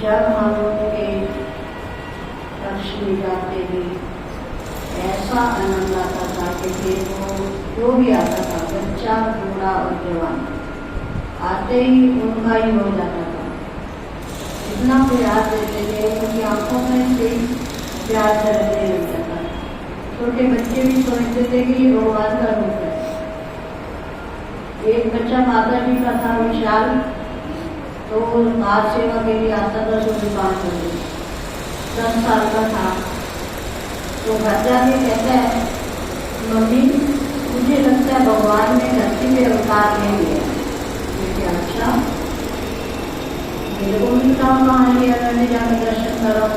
जब हम उनके पक्ष में जाते थे ऐसा आनंद आता था कि फिर वो जो भी आता था, बच्चा बूढ़ा और जवान, आते ही उनका ही हो जाता था। इतना प्यार देते थे, उनकी आंखों में से प्यार झलकने लग जाता था। छोटे बच्चे भी समझते थे कि ये भगवान का रूप है। एक बच्चा माता जी का था विशाल, तो कार सेवा के लिए आता था सुबह 5 बजे, 10 साल का था। तो घर जाके कहता है, मम्मी मुझे लगता है भगवान ने धरती पे अवतार ले लिया। मुझे अच्छा, मेरे को भी बताओ कहाँ लिया, मैंने जाकर दर्शन करो।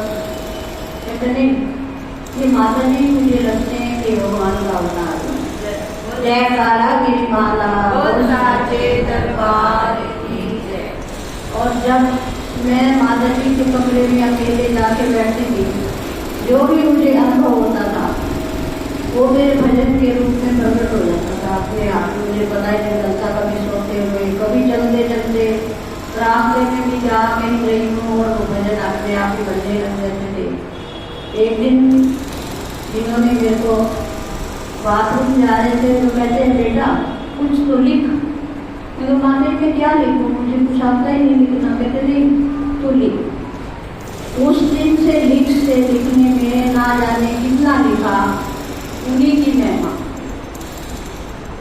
कहते नहीं, ये माता जी मुझे लगते हैं कि भगवान का अवतार है। जयकारा गिरिमाला दरबार की जय। और जब मैं माता जी के कमरे में अकेले जाके बैठती थी, जो भी मुझे अनुभव होता था वो मेरे भजन के रूप में प्रकट हो जाता था अपने आप। मुझे पता ही नहीं चलता, कभी सोते हुए, कभी चलते चलते रास्ते में भी जा कहीं रही हूँ और वो भजन अपने आप ही बनने लग जाते थे। एक दिन जिन्होंने मेरे को बाथरूम जा रहे थे तो कहते हैं, बेटा कुछ तो लिख। तो माने में क्या लिखूं, मुझे कुछ आता ही नहीं लिखना। कहते नहीं तो लिख। उस दिन से लिखने में ना जाने कितना लिखा। उन्हीं की महिमा,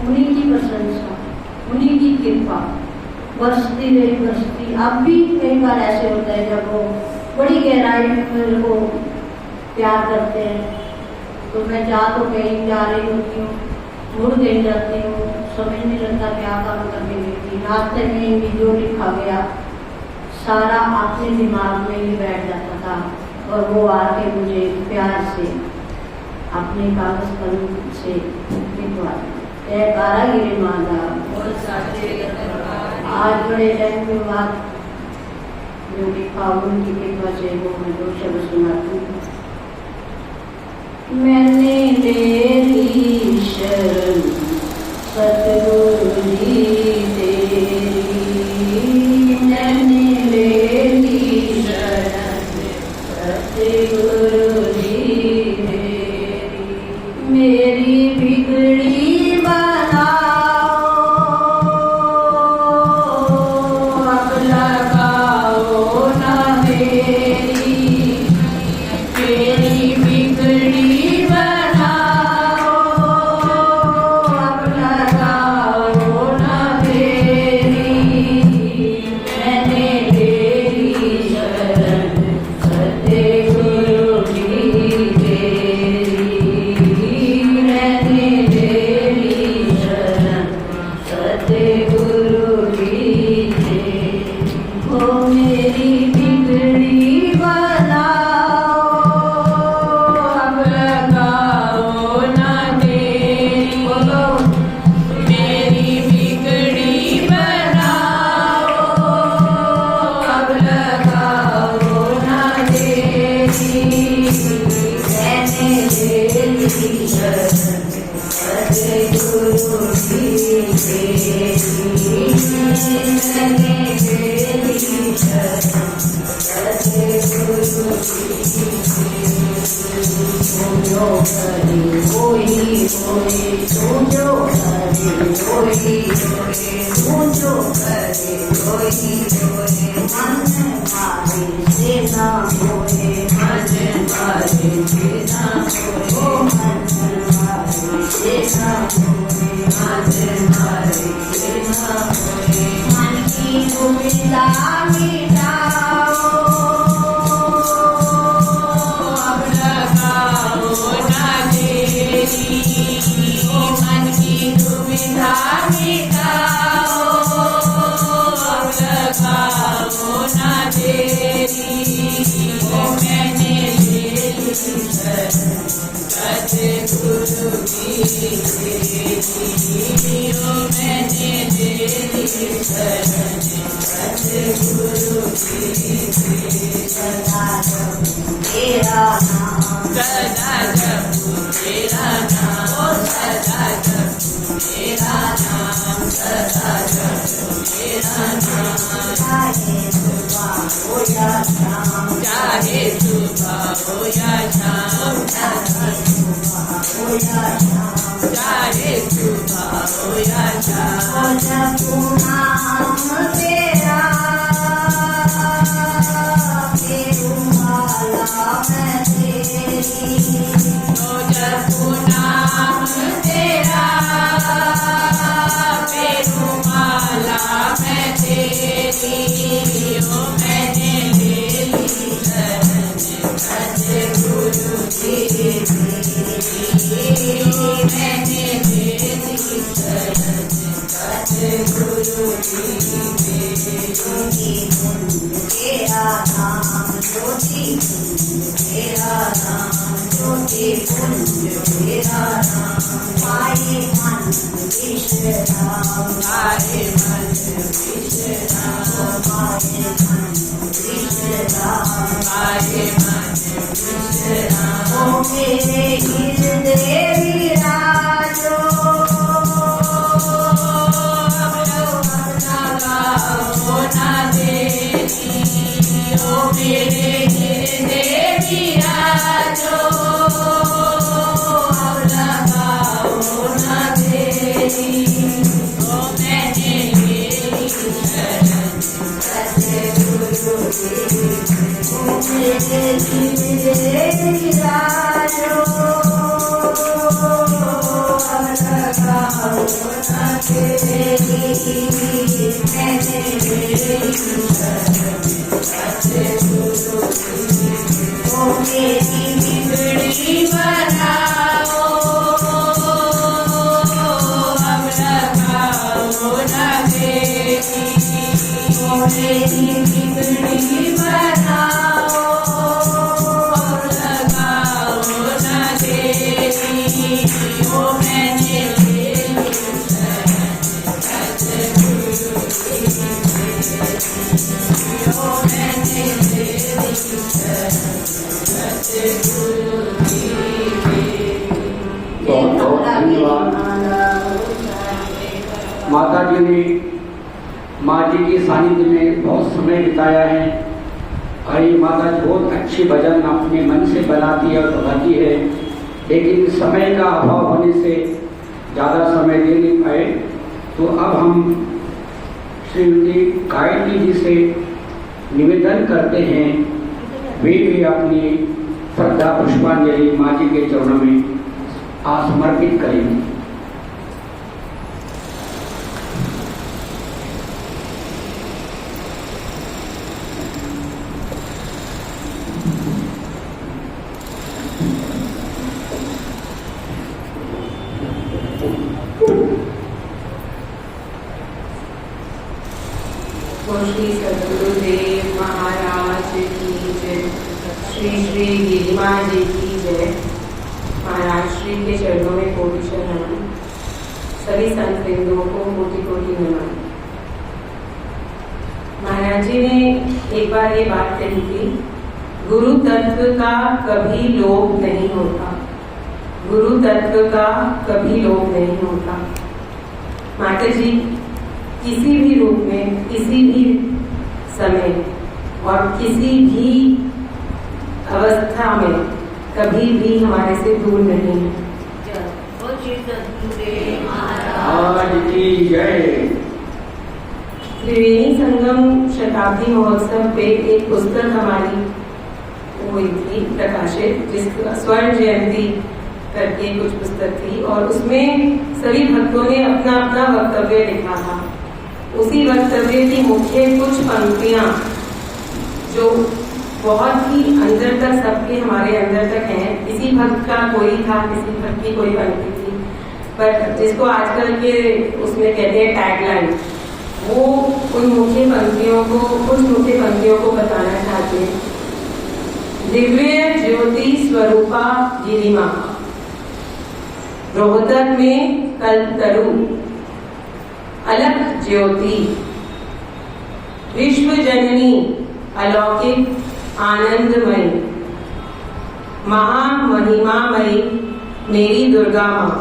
उन्हीं की प्रशंसा, उन्हीं की कृपा बरसती रही। अब भी कई बार ऐसे होता है जब वो बड़ी गहराई में मेरे को प्यार करते हैं, तो मैं जा तो कहीं जा रही होती हूँ, मुड़ गई जाती हूँ, समझ नहीं लगता क्या काम करने लगी। रास्ते में भी जो लिखा गया सारा अपने दिमाग में ही बैठ जाता था, और वो आके मुझे प्यार से अपने कागज कलम से लिखवा। जयकारा गिरिमाला। आज बड़े टाइम के बाद जो लिखा उनकी कृपा से वो मैं 2 शब्द सुनाती हूँ। मैंने ले ली शरण सतगुरु जी तेरी, मैंने ले ली शरण सतगुरु जी तेरी। मेरी बिगड़ी बनाओ अब लगाओ ना मेरी, मेरी बिगड़ी हो या शाम, चाहे सुबह हो या शाम, चाहे सुबह हो या शाम, चाहे सुबह हो या शाम। जपू नाम तेरा पेरुमाला मैं तेरी, जपू नाम तेरा पेरुमाला मैं तेरी, ओ मैंने ले ली शरण सच्चे गुरु जी मेरी, मैंने ले ली शरण सच्चे गुरु जी मेरी। तेरा नाम ज्योति तेरा नाम ज्योति पुंज तेरा नाम, पाए मन विश्राम, पाए मन विश्राम, पाए मन विश्राम, पाए मन विश्राम। ओ मेरे हृदय विराजो, अपना गाओ ना देती, ओ मेरे हृदय विराजो, अपना गाओ ना देती, ओ मैंने ले ली शरण सच्चे गुरु जी, ओ मेरे हृदय विराजो, अपना गाओ ना देती, मैंने ले ली शरण सच्चे गुरु जी, ओ मेरी बिगड़ी बनाओ, अब लगाओ ना देती, ओ मेरी बिगड़ी बनाओ, अब लगाओ ना देती, ओ मैंने ले ली शरण सच्चे गुरु जी मेरी, ओ मैंने ले ली शरण सच्चे गुरु जी मेरी। बहुत बहुत धन्यवाद। माता जी ने माँ जी की सानिध्य में बहुत समय बिताया है और ये माता जी बहुत अच्छी भजन अपने मन से बनाती है और गाती है, लेकिन समय का अभाव होने से ज़्यादा समय दे नहीं पाए। तो अब हम श्रीमती गायत्री जी से निवेदन करते हैं वे भी अपनी श्रद्धा पुष्पांजलि माँ जी के चरणों में समर्पित करेंगे। श्री सद्गुरुदेव महाराज की जय, श्री श्री गिरिमा जी की जय। महाराज श्री के चरणों में कोटि शरण, सभी संतों को कोटि कोटि नमन। महाराज जी ने एक बार ये बात कही थी, गुरु तत्व का कभी लोभ नहीं होता, गुरु तत्व का कभी लोभ नहीं होता। माता जी किसी भी रूप में, किसी भी समय और किसी भी अवस्था में कभी भी हमारे से दूर नहीं है। त्रिवेणी संगम शताब्दी महोत्सव पे एक पुस्तक हमारी हुई थी प्रकाशित, जिसका स्वर्ण जयंती करके कुछ पुस्तक थी, और उसमें सभी भक्तों ने अपना अपना वक्तव्य लिखा था। उसी वक्तव्य की मुख्य कुछ पंक्तियां जो बहुत ही अंदर तक, सबके हमारे अंदर तक हैं। किसी भक्त का कोई था, किसी भक्त की कोई पंक्ति थी, पर जिसको आजकल के उसमें कहते हैं टैगलाइन, वो उन मुख्य पंक्तियों को, कुछ मुख्य पंक्तियों को बताना चाहते हैं। दिव्य ज्योति स्वरूपा गिरिमा, रोहतक में कल्पतरु, अलग ज्योति, विश्व जननी अलौकिक आनंदमयी, महामहिमामयी मेरी दुर्गा माँ,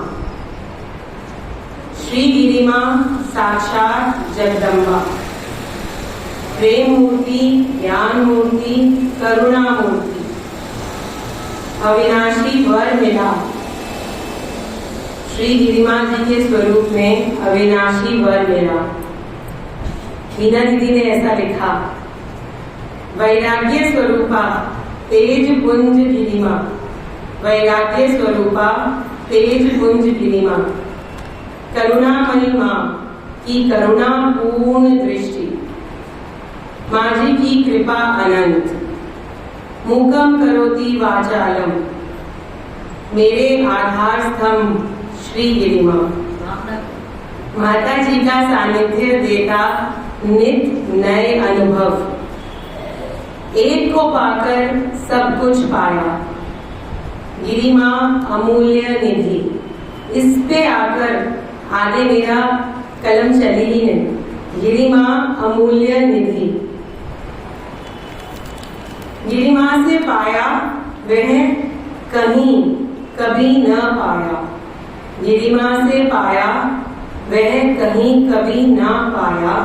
श्री गिरिमा साक्षात जगदम्बा, प्रेम मूर्ति, ज्ञान मूर्ति, करुणा मूर्ति, अविनाशी वर मिला। श्री गिरिमा जी के स्वरूप में अविनाशी वर मिला। मीना दीदी ने ऐसा लिखा, वैराग्य स्वरूपा तेज पुंज गिरिमा, वैराग्य स्वरूपा तेज पुंज गिरिमा, करुणामयी माँ की करुणा पूर्ण दृष्टि, माँ जी की कृपा अनंत, मूकम करोति वाचालम, मेरे आधार स्तंभ श्री गिरिमा। माता जी का सानिध्य देता नित नए अनुभव, एक को पाकर सब कुछ पाया। गिरिमा अमूल्य निधि, इस पे आकर आगे मेरा कलम चली ही नहीं। गिरिमा अमूल्य निधि, गिरिमा से पाया वह कहीं कभी न पाया, गिरिमा से पाया वह कहीं कभी न पाया।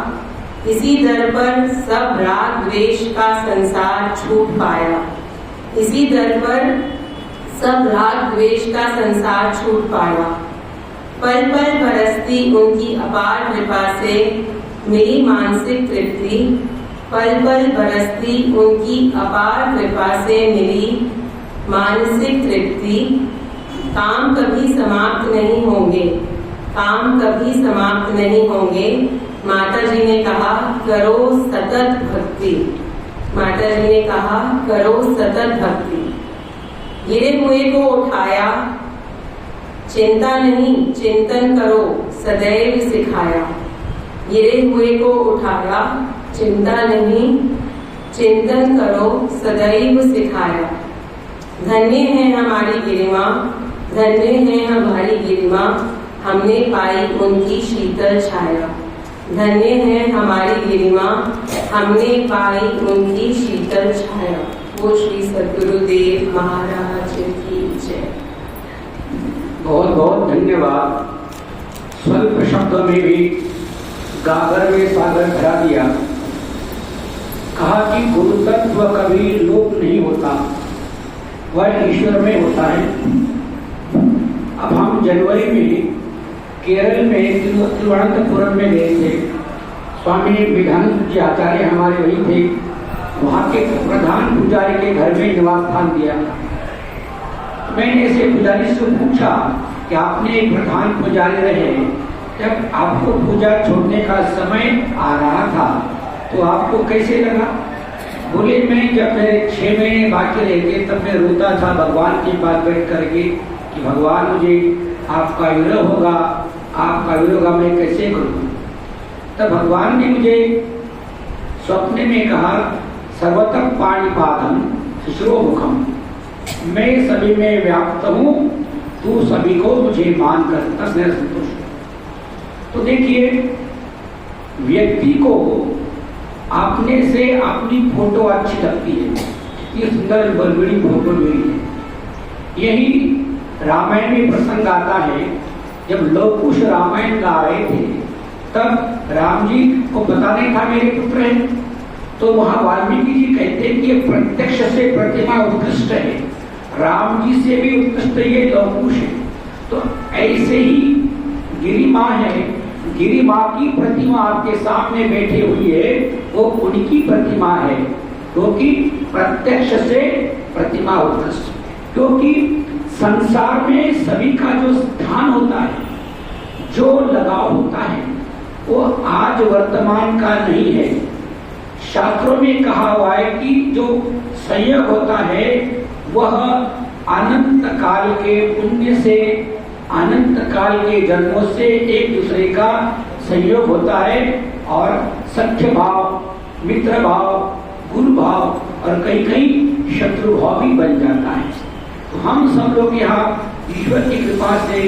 इसी दर पर सब राग द्वेष का संसार छूट पाया, इसी दर पर सब राग द्वेष का संसार छूट पाया। पल पल बरसती उनकी अपार कृपा से मिली मानसिक तृप्ति, पल पल बरसती उनकी अपार कृपा से मिली मानसिक तृप्ति। काम कभी समाप्त नहीं होंगे, काम कभी समाप्त नहीं होंगे। माता जी ने कहा करो सतत भक्ति, माता जी ने कहा करो सतत भक्ति। गिरे हुए को उठाया, चिंता नहीं चिंतन करो सदैव सिखाया। गिरे हुए को उठाया, चिंता नहीं चिंतन करो सदैव सिखाया। धन्य है हमारी गिरिमा, धन्य है हमारी गिरिमा, हमने पाई उनकी शीतल छाया। धन्य है हमारी गिरिमा, हमने पाई उनकी शीतल छाया। वो श्री सद्गुरुदेव महाराज की जय। बहुत बहुत धन्यवाद। स्वल्प शब्दों में भी गागर में सागर भरा दिया। कहा कि गुरु तत्व कभी लोप नहीं होता, वह ईश्वर में होता है। अब हम जनवरी में केरल में तिरुवनंतपुरम में गए थे। स्वामी विधानंद जी आचार्य हमारे वही थे। वहाँ के प्रधान पुजारी के घर में निवास स्थान दिया। मैंने ऐसे पुजारी से पूछा कि आपने एक प्रधान पुजारी रहे, जब आपको पूजा छोड़ने का समय आ रहा था तो आपको कैसे लगा? बोले मैं जब मेरे 6 महीने बाकी रह गए तब मैं रोता था भगवान के पास बैठ करके कि भगवान मुझे आपका विरह होगा, आपका विरह होगा, मैं कैसे करूँ? तब भगवान ने मुझे स्वप्न में कहा सर्वतः पाणिपादम शिशिरोमुखम, मैं सभी में व्याप्त हूँ, तू सभी को मुझे मानकर तब मेरा संतोष। तो देखिए व्यक्ति को अपने से अपनी फोटो अच्छी लगती है, इतनी सुंदर बड़ी फोटो मिली है। यही रामायण में प्रसंग आता है, जब लव कुश रामायण गा रहे थे तब राम जी को पता नहीं था मेरे पुत्र हैं, तो वहां वाल्मीकि जी कहते हैं कि प्रत्यक्ष से प्रतिमा उत्कृष्ट है, राम जी से भी उत्कृष्ट ये लव कुश है। तो ऐसे ही गिरी माँ है, गिरी माँ की प्रतिमा आपके सामने बैठी हुई है, वो उनकी प्रतिमा है क्योंकि प्रत्यक्ष से प्रतिमा उत्कृष्ट। क्योंकि संसार में सभी का जो स्थान होता है, जो लगाव होता है, वो आज वर्तमान का नहीं है। शास्त्रों में कहा हुआ है कि जो संयोग होता है वह अनंत काल के पुण्य से, अनंत काल के जन्मों से एक दूसरे का संयोग होता है और सख्य भाव, मित्र भाव, गुरु भाव और कई कई शत्रु भाव भी बन जाता है। तो हम सब लोग यहाँ ईश्वर की कृपा से,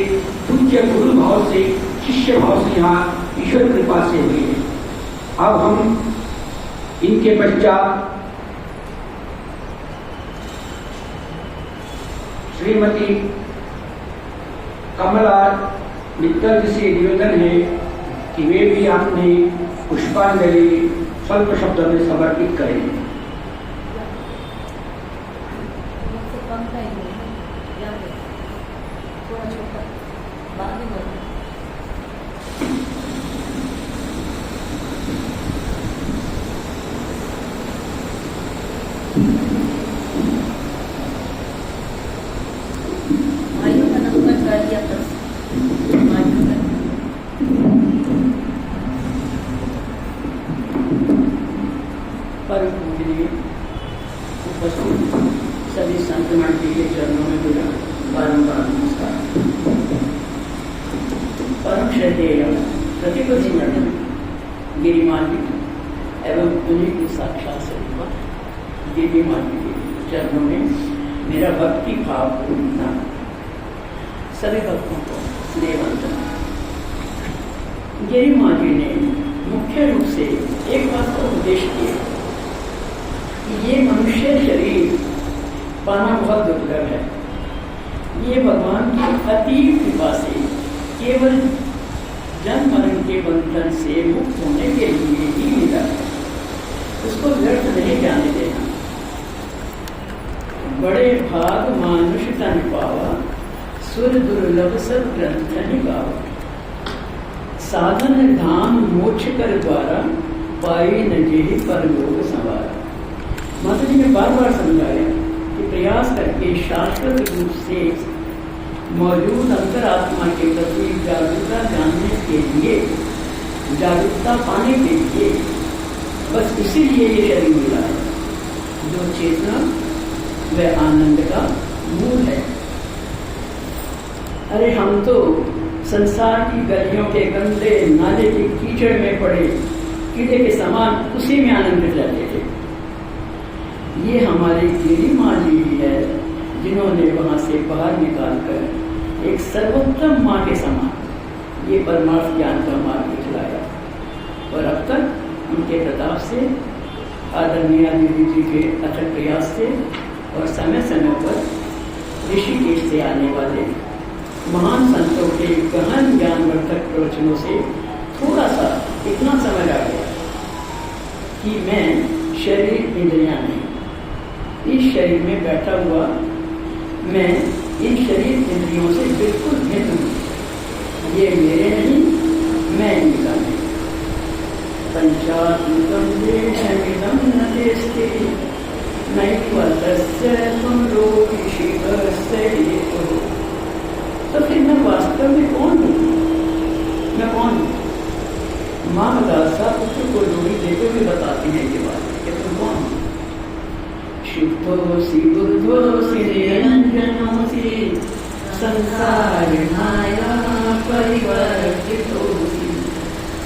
पूज्य गुरु भाव से, शिष्य भाव से यहाँ ईश्वर कृपा से हुए हैं। अब हम इनके पश्चात श्रीमती कमला मित्तल जी से निवेदन है कि वे भी अपनी पुष्पांजलि स्वल्प शब्द में समर्पित करें। परम पूजनीय उपस्थित सभी संत मंडली के चरणों में मेरा बारंबार नमस्कार। परम श्रद्धेय प्रतिपति मंडल गिरिमाली एवं उन्हीं की साक्षात स्वरूप गिरिमाली के चरणों में मेरा भक्ति भाव पूर्ण सभी भक्तों को स्नेहवंदना। गिरिमाली ने मुख्य रूप से एक बात का उपदेश किया कि ये मनुष्य शरीर पाना बहुत दुर्लभ है। ये भगवान की अतीब कृपा से केवल जन्म मरण के बंधन से मुक्त होने के लिए ही मिला है, उसको व्यर्थ नहीं जाने देना। बड़े भाग मानुष तन पावा, सुर दुर्लभ सब ग्रंथ निभावा। साधन धाम मोक्ष कर द्वारा, पाई न जेहि परलोक संवारा। माता जी ने बार बार समझाया कि प्रयास करके शाश्वत रूप से मौजूद अंतरात्मा के प्रति जागरूकता जानने के लिए, जागरूकता पाने के लिए, बस इसीलिए ये शरीर मिला है जो चेतना व आनंद का मूल है। अरे हम तो संसार की गलियों के गंदे नाले के कीचड़ में पड़े कीड़े के समान उसी में आनंदित रहते थे। ये हमारे गिरी माँ जी ही है जिन्होंने वहां से बाहर निकालकर एक सर्वोत्तम माँ के समान ये परमार्थ ज्ञान का मार्ग दिखलाया। और अब तक उनके प्रताप से, आदरणीय देवी जी के अथक प्रयास से और समय समय पर ऋषिकेश से आने वाले महान संतों के गहन ज्ञानवर्धक प्रवचनों से थोड़ा सा इतना समझ आ गया कि मैं शरीर इंद्रियां नहीं, इस शरीर में बैठा हुआ मैं इन शरीर इंद्रियों से बिल्कुल भिन्न हूँ। ये मेरे नहीं, मैं इनका नहीं। पंचात्मकं देशमिदं न देस्ते नैवतस्य त्वं लोकिशिवस्य हेतुः। तो फिर मैं वास्तव में कौन हूँ? मैं कौन हूँ? माँ मदासा पुत्र को लोरी देते हुए बताती है ये बात कि तुम कौन हो? शुद्धोसी बुद्धोसी निरंजनोसी संसार माया परिवर्तितोसी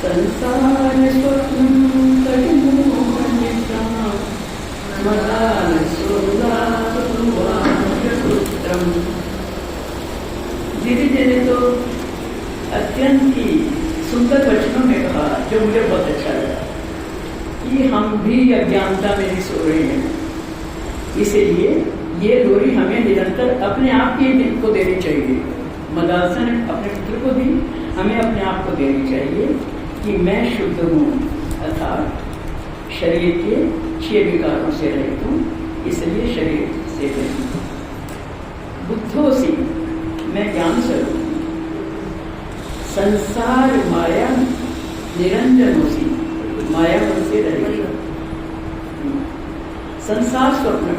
संसार स्वप्नं कलिमोहनिद्रां मदालसोल्लासपुत्रम्। धीरे धीरे तो अत्यंत ही सुंदर वचनों में कहा जो मुझे बहुत अच्छा लगा कि हम भी अज्ञानता में ही सो रहे हैं। इसीलिए ये लोरी हमें निरंतर अपने आप ही को देनी चाहिए। मदालसा ने अपने पुत्र को दी, हमें अपने आप को देनी चाहिए कि मैं शुद्ध हूँ, अर्थात शरीर के 6 विकारों से रहित हूँ, इसलिए शरीर से रहित हूँ। बुद्धोसी, मैं ज्ञान स्वरूप। संसार माया निरंजनोसी, माया मन से रहित। संसार स्वप्न,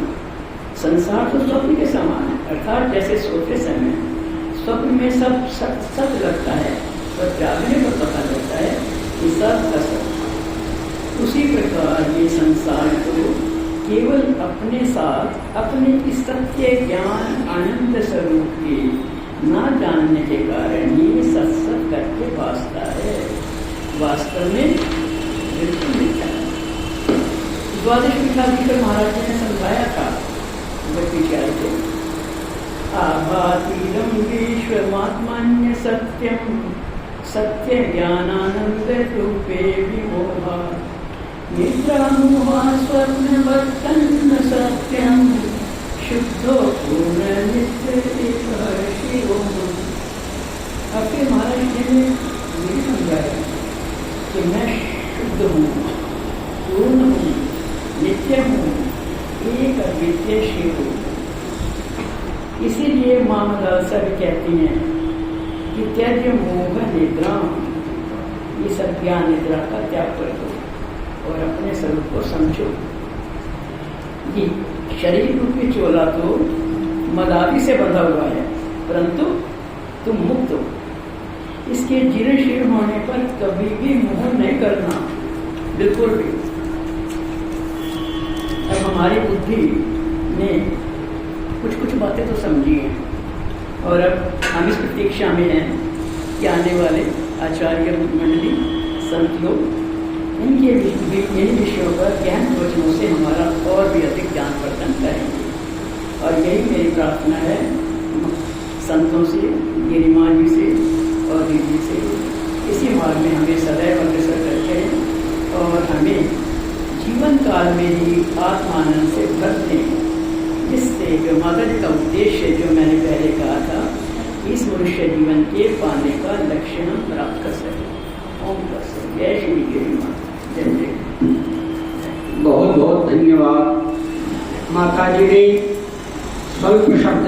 संसार तो स्वप्न के समान है, अर्थात जैसे सोते समय स्वप्न में सब सत्य लगता है और जागने पर पता लगता है कि सब असत्य। उसी प्रकार ये संसार को केवल अपने साथ अपने इस सत्य ज्ञान आनंद स्वरूप के न जानने के कारण ये सत्सत करके भासता है, वास्तव में बिल्कुल नहीं है। द्वादश विकाधीकर महाराज जी ने समझाया था, पीछे आए थे, आभातीरम विश्वमात्मन्य सत्यम सत्य ज्ञानानंद रूपे विमोहा निद्रामोहा स्वप्नवर्तन सत्यम शुद्धो पूर्ण नित्य शिवोम। आपके महाराज जी ने यही समझाया कि मैं शुद्ध हूँ, नित्य शिव। इसीलिए माँ मदालसा भी कहती हैं कि त्याज मोह निद्रा, ये सब ज्ञान निद्रा का त्याग कर दो और अपने स्वरूप को समझो। ये शरीर रूपी चोला तो मदारी से बंधा हुआ है, परंतु तुम मुक्त हो। इसके जीर्णशीर्ण होने पर कभी भी मोह नहीं करना, बिल्कुल भी। अब हमारी बुद्धि ने कुछ बातें तो समझी हैं और अब हम इस प्रतीक्षा में हैं कि आने वाले आचार्य मंडली, संत लोग इन विषयों पर गहन वचनों से हमारा और भी अधिक ज्ञान वर्धन करेंगे। और यही मेरी प्रार्थना है संतों से, गिरिमा जी से और दीदी से, इसी मार्ग में हमें सदैव अग्रसर करते हैं और हमें जीवन काल में ही आत्मानंद से भर दें, जिससे जो माता जी का उद्देश्य जो मैंने पहले कहा था, इस मनुष्य जीवन के पाने का लक्ष्य हम प्राप्त कर सकें। ओम तत्सत। जय श्री गिरिमा। जय जय। बहुत बहुत धन्यवाद। माता जी ने स्वल्प शब्द